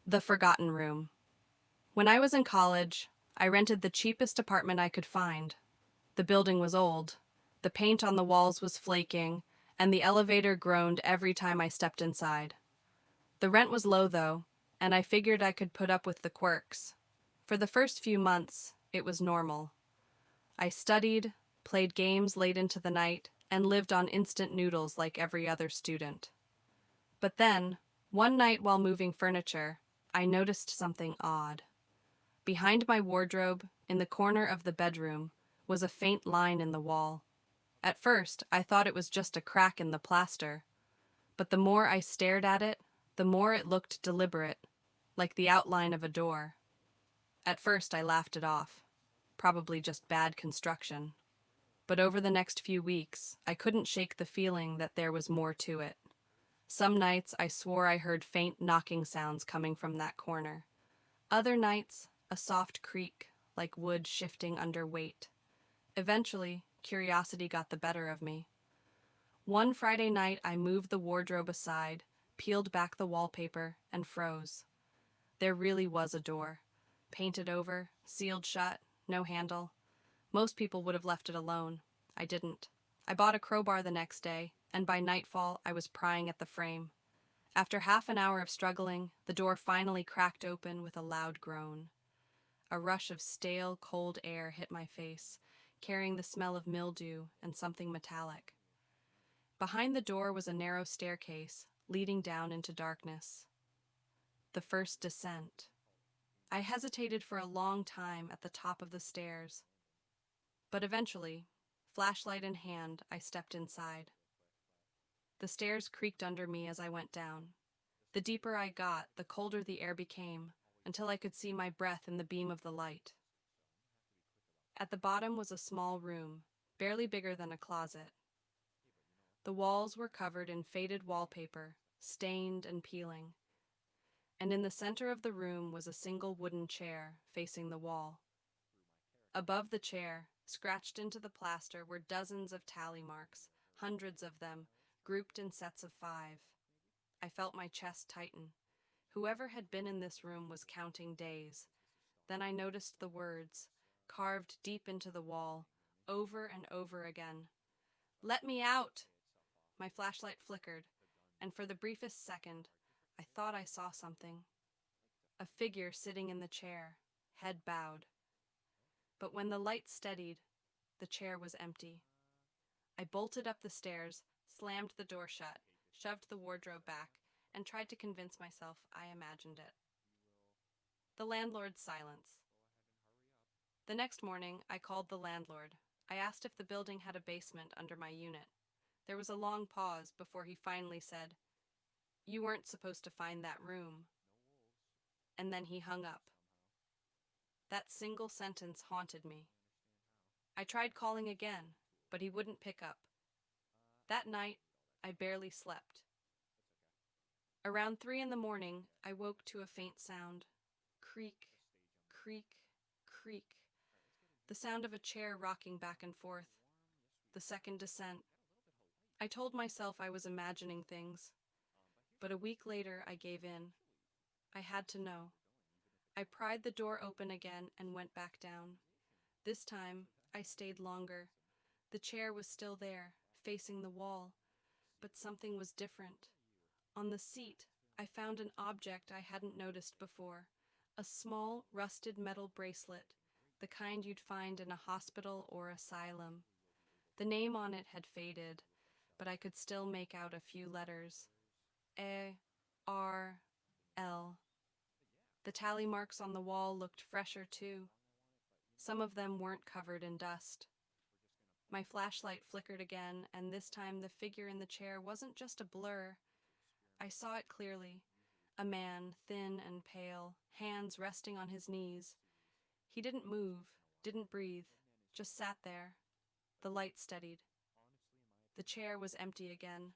The Forgotten Room. When I was in college, I rented the cheapest apartment I could find. The building was old, the paint on the walls was flaking, and the elevator groaned every time I stepped inside. The rent was low, though, and I figured I could put up with the quirks. For the first few months, it was normal. I studied, played games late into the night, and lived on instant noodles like every other student. But then, one night while moving furniture, I noticed something odd. Behind my wardrobe, in the corner of the bedroom, was a faint line in the wall. At first, I thought it was just a crack in the plaster, but the more I stared at it, the more it looked deliberate, like the outline of a door. At first, I laughed it off. Probably just bad construction. But over the next few weeks, I couldn't shake the feeling that there was more to it. Some nights, I swore I heard faint knocking sounds coming from that corner. Other nights, a soft creak, like wood shifting under weight. Eventually, curiosity got the better of me. One Friday night, I moved the wardrobe aside, peeled back the wallpaper, and froze. There really was a door. Painted over, sealed shut, no handle. Most people would have left it alone. I didn't. I bought a crowbar the next day, and by nightfall, I was prying at the frame. After half an hour of struggling, the door finally cracked open with a loud groan. A rush of stale, cold air hit my face, carrying the smell of mildew and something metallic. Behind the door was a narrow staircase, leading down into darkness. The first descent. I hesitated for a long time at the top of the stairs, but eventually, flashlight in hand, I stepped inside. The stairs creaked under me as I went down. The deeper I got, the colder the air became, until I could see my breath in the beam of the light. At the bottom was a small room, barely bigger than a closet. The walls were covered in faded wallpaper, stained and peeling, and in the center of the room was a single wooden chair facing the wall. Above the chair, scratched into the plaster, were dozens of tally marks, hundreds of them, grouped in sets of 5. I felt my chest tighten. Whoever had been in this room was counting days. Then I noticed the words, carved deep into the wall, over and over again. "Let me out!" My flashlight flickered, and for the briefest second, I thought I saw something. A figure sitting in the chair, head bowed. But when the light steadied, the chair was empty. I bolted up the stairs, slammed the door shut, shoved the wardrobe back, and tried to convince myself I imagined it. The landlord's silence. The next morning, I called the landlord. I asked if the building had a basement under my unit. There was a long pause before he finally said, "You weren't supposed to find that room." And then he hung up. That single sentence haunted me. I tried calling again, but he wouldn't pick up. That night, I barely slept. Around 3 in the morning, I woke to a faint sound. Creak, creak, creak. The sound of a chair rocking back and forth. The second descent. I told myself I was imagining things, but a week later I gave in. I had to know. I pried the door open again and went back down. This time, I stayed longer. The chair was still there, facing the wall, but something was different. On the seat, I found an object I hadn't noticed before, a small, rusted metal bracelet, the kind you'd find in a hospital or asylum. The name on it had faded, but I could still make out a few letters. A-R-L. The tally marks on the wall looked fresher, too. Some of them weren't covered in dust. My flashlight flickered again, and this time the figure in the chair wasn't just a blur. I saw it clearly. A man, thin and pale, hands resting on his knees. He didn't move, didn't breathe, just sat there. The light steadied. The chair was empty again.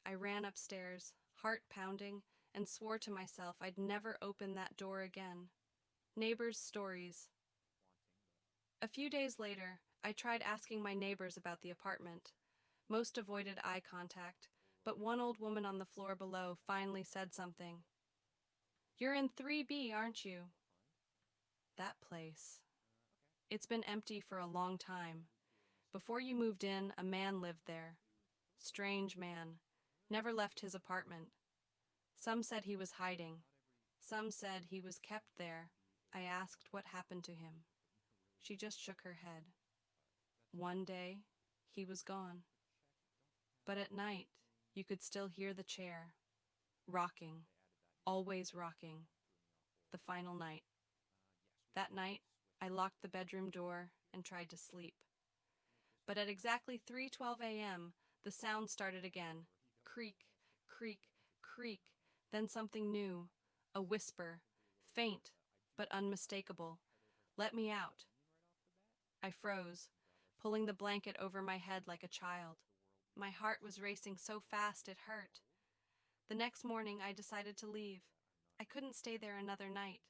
I ran upstairs, heart pounding, and swore to myself I'd never open that door again. Neighbors' stories. A few days later, I tried asking my neighbors about the apartment. Most avoided eye contact, but one old woman on the floor below finally said something. You're in 3B, aren't you? That place. It's been empty for a long time. Before you moved in, a man lived there. Strange man. Never left his apartment. Some said he was hiding. Some said he was kept there. I asked what happened to him. She just shook her head. One day, he was gone. But at night, you could still hear the chair, rocking, always rocking. The final night. That night, I locked the bedroom door and tried to sleep. But at exactly 3:12 a.m., the sound started again. Creak, creak, creak. Then something new. A whisper, faint but unmistakable. Let me out. I froze, pulling the blanket over my head like a child. My heart was racing so fast it hurt. The next morning, I decided to leave. I couldn't stay there another night.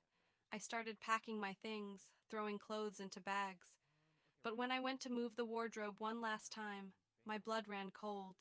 I started packing my things, throwing clothes into bags. But when I went to move the wardrobe one last time, my blood ran cold.